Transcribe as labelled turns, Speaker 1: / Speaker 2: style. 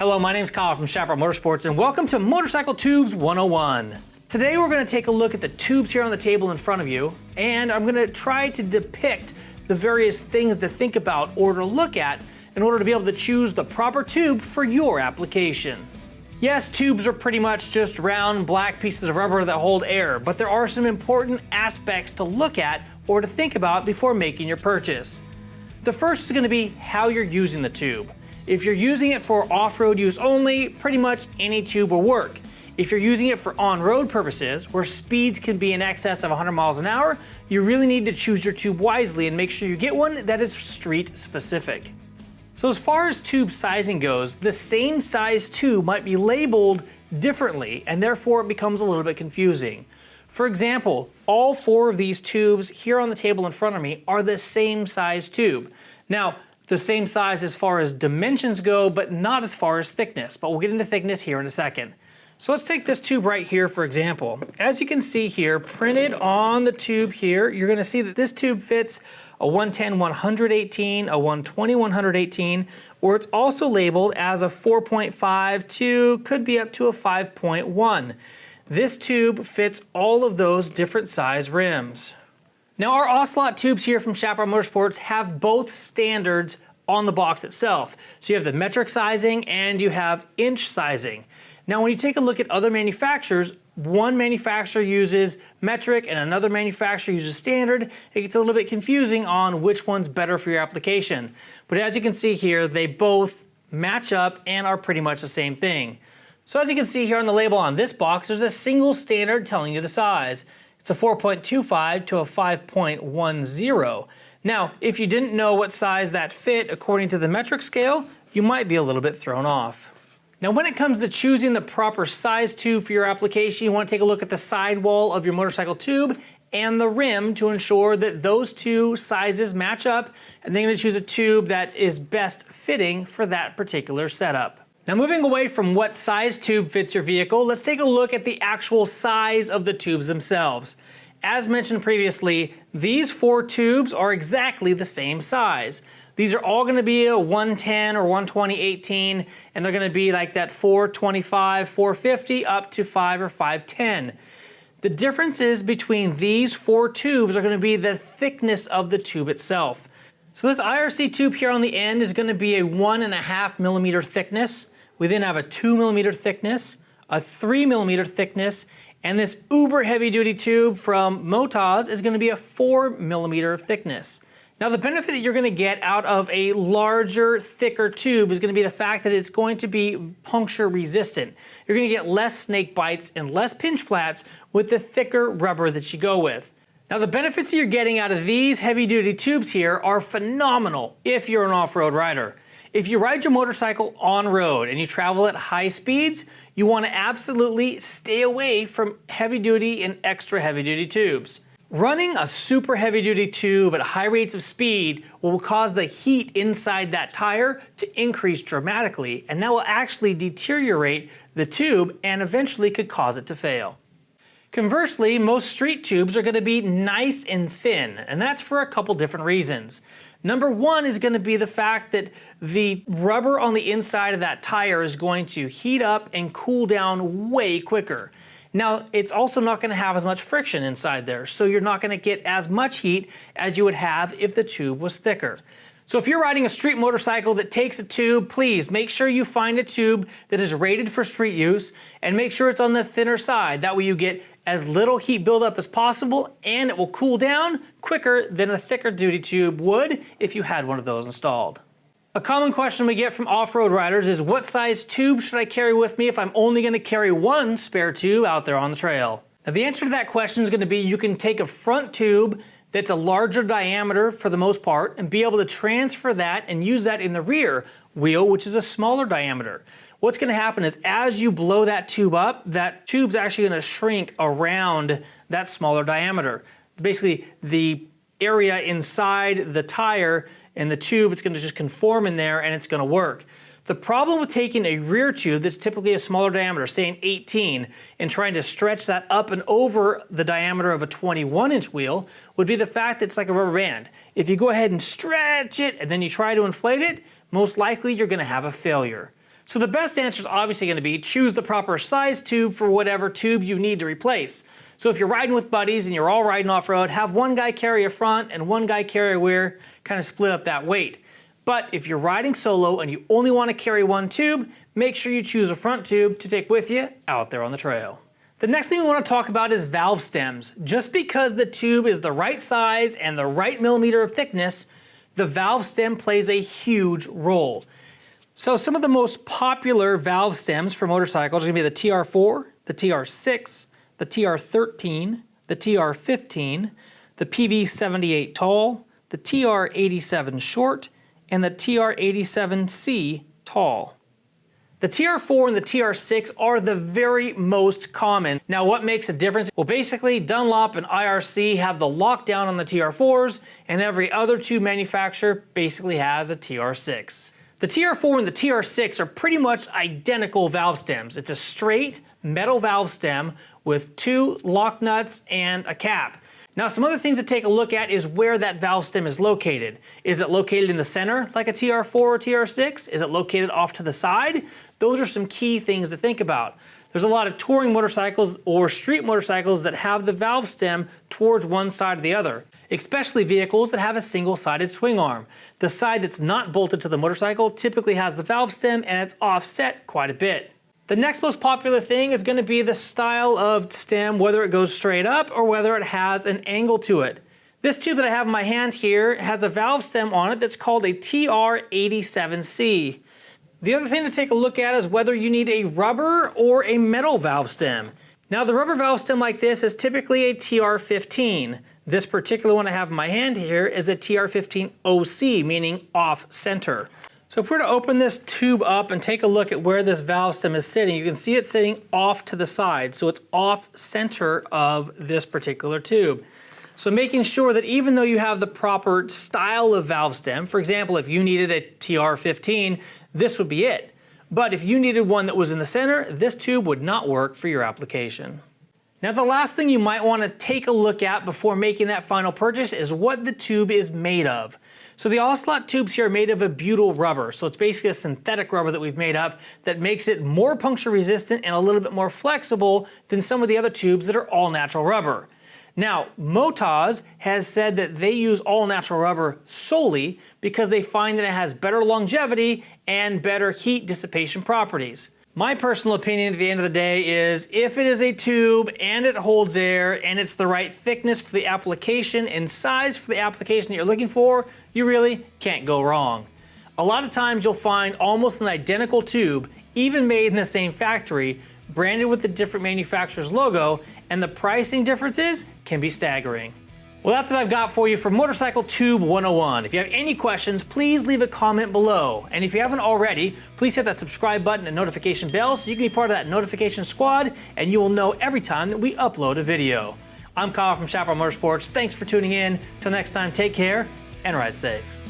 Speaker 1: Hello, my name's Kyle from Chaparral Motorsports and welcome to Motorcycle Tubes 101. Today we're going to take a look at the tubes here on the table in front of you, and I'm going to try to depict the various things to think about or to look at in order to be able to choose the proper tube for your application. Yes, tubes are pretty much just round black pieces of rubber that hold air, but there are some important aspects to look at or to think about before making your purchase. The first is going to be how you're using the tube. If you're using it for off-road use only, pretty much any tube will work. If you're using it for on-road purposes, where speeds can be in excess of 100 miles an hour, you really need to choose your tube wisely and make sure you get one that is street specific. So as far as tube sizing goes, the same size tube might be labeled differently, and therefore it becomes a little bit confusing. For example, all four of these tubes here on the table in front of me are the same size tube. Now, the same size as far as dimensions go, but not as far as thickness, but we'll get into thickness here in a second. So let's take this tube right here, for example. As you can see here, printed on the tube here, you're gonna see that this tube fits a 110-118, a 120-118, or it's also labeled as a 4.5 to, could be up to a 5.1. This tube fits all of those different size rims. Now our Ocelot tubes here from Chaparral Motorsports have both standards on the box itself. So you have the metric sizing and you have inch sizing. Now when you take a look at other manufacturers, one manufacturer uses metric and another manufacturer uses standard. It gets a little bit confusing on which one's better for your application. But as you can see here, they both match up and are pretty much the same thing. So as you can see here on the label on this box, there's a single standard telling you the size. It's a 4.25 to a 5.10. Now, if you didn't know what size that fit according to the metric scale, you might be a little bit thrown off. Now, when it comes to choosing the proper size tube for your application, you want to take a look at the sidewall of your motorcycle tube and the rim to ensure that those two sizes match up, and then you're going to choose a tube that is best fitting for that particular setup. Now moving away from what size tube fits your vehicle, let's take a look at the actual size of the tubes themselves. As mentioned previously, these four tubes are exactly the same size. These are all going to be a 110 or 120/18, and they're going to be like that 425, 450 up to 5 or 510. The differences between these four tubes are going to be the thickness of the tube itself. So this IRC tube here on the end is going to be a 1.5 millimeter thickness. We then have a 2 millimeter thickness, a 3 millimeter thickness, and this uber heavy duty tube from Motaz is going to be a 4 millimeter thickness. Now the benefit that you're going to get out of a larger, thicker tube is going to be the fact that it's going to be puncture resistant. You're going to get less snake bites and less pinch flats with the thicker rubber that you go with. Now the benefits that you're getting out of these heavy duty tubes here are phenomenal if you're an off-road rider. If you ride your motorcycle on road and you travel at high speeds, you want to absolutely stay away from heavy duty and extra heavy duty tubes. Running a super heavy duty tube at high rates of speed will cause the heat inside that tire to increase dramatically, and that will actually deteriorate the tube and eventually could cause it to fail. Conversely, most street tubes are going to be nice and thin, and that's for a couple different reasons. Number one is going to be the fact that the rubber on the inside of that tire is going to heat up and cool down way quicker. Now, it's also not going to have as much friction inside there, so you're not going to get as much heat as you would have if the tube was thicker. So if you're riding a street motorcycle that takes a tube, please make sure you find a tube that is rated for street use and make sure it's on the thinner side. That way you get as little heat buildup as possible and it will cool down quicker than a thicker duty tube would if you had one of those installed. A common question we get from off-road riders is what size tube should I carry with me if I'm only going to carry one spare tube out there on the trail? Now the answer to that question is going to be you can take a front tube that's a larger diameter for the most part and be able to transfer that and use that in the rear wheel, which is a smaller diameter. What's going to happen is as you blow that tube up, that tube's actually going to shrink around that smaller diameter. Basically, the area inside the tire and the tube, it's going to just conform in there and it's going to work. The problem with taking a rear tube that's typically a smaller diameter, say an 18, and trying to stretch that up and over the diameter of a 21-inch wheel would be the fact that it's like a rubber band. If you go ahead and stretch it and then you try to inflate it, most likely you're going to have a failure. So the best answer is obviously going to be choose the proper size tube for whatever tube you need to replace. So if you're riding with buddies and you're all riding off-road, have one guy carry a front and one guy carry a rear, kind of split up that weight. But if you're riding solo and you only want to carry one tube, make sure you choose a front tube to take with you out there on the trail. The next thing we want to talk about is valve stems. Just because the tube is the right size and the right millimeter of thickness, the valve stem plays a huge role. So some of the most popular valve stems for motorcycles are going to be the TR4, the TR6, the TR13, the TR15, the PV78 tall, the TR87 short, and the TR87C tall. The TR4 and the TR6 are the very most common. Now what makes a difference? Well, basically Dunlop and IRC have the lockdown on the TR4s, and every other tube manufacturer basically has a TR6. The TR4 and the TR6 are pretty much identical valve stems. It's a straight metal valve stem with 2 lock nuts and a cap. Now some other things to take a look at is where that valve stem is located. Is it located in the center like a TR4 or TR6? Is it located off to the side? Those are some key things to think about. There's a lot of touring motorcycles or street motorcycles that have the valve stem towards one side or the other, especially vehicles that have a single-sided swing arm. The side that's not bolted to the motorcycle typically has the valve stem and it's offset quite a bit. The next most popular thing is going to be the style of stem, whether it goes straight up or whether it has an angle to it. This tube that I have in my hand here has a valve stem on it that's called a TR87C. The other thing to take a look at is whether you need a rubber or a metal valve stem. Now the rubber valve stem like this is typically a TR15. This particular one I have in my hand here is a TR15 OC, meaning off center. So if we're to open this tube up and take a look at where this valve stem is sitting, you can see it sitting off to the side. So it's off center of this particular tube. So making sure that even though you have the proper style of valve stem, for example, if you needed a TR15, this would be it. But if you needed one that was in the center, this tube would not work for your application. Now the last thing you might want to take a look at before making that final purchase is what the tube is made of. So the Ocelot tubes here are made of a butyl rubber. So it's basically a synthetic rubber that we've made up that makes it more puncture resistant and a little bit more flexible than some of the other tubes that are all natural rubber. Now, Motaz has said that they use all natural rubber solely because they find that it has better longevity and better heat dissipation properties. My personal opinion at the end of the day is if it is a tube and it holds air and it's the right thickness for the application and size for the application that you're looking for, you really can't go wrong. A lot of times you'll find almost an identical tube, even made in the same factory, branded with the different manufacturer's logo, and the pricing differences can be staggering. Well, that's what I've got for you for Motorcycle Tube 101. If you have any questions, please leave a comment below. And if you haven't already, please hit that subscribe button and notification bell so you can be part of that notification squad and you will know every time that we upload a video. I'm Kyle from Chaparral Motorsports. Thanks for tuning in. Till next time, take care and ride safe.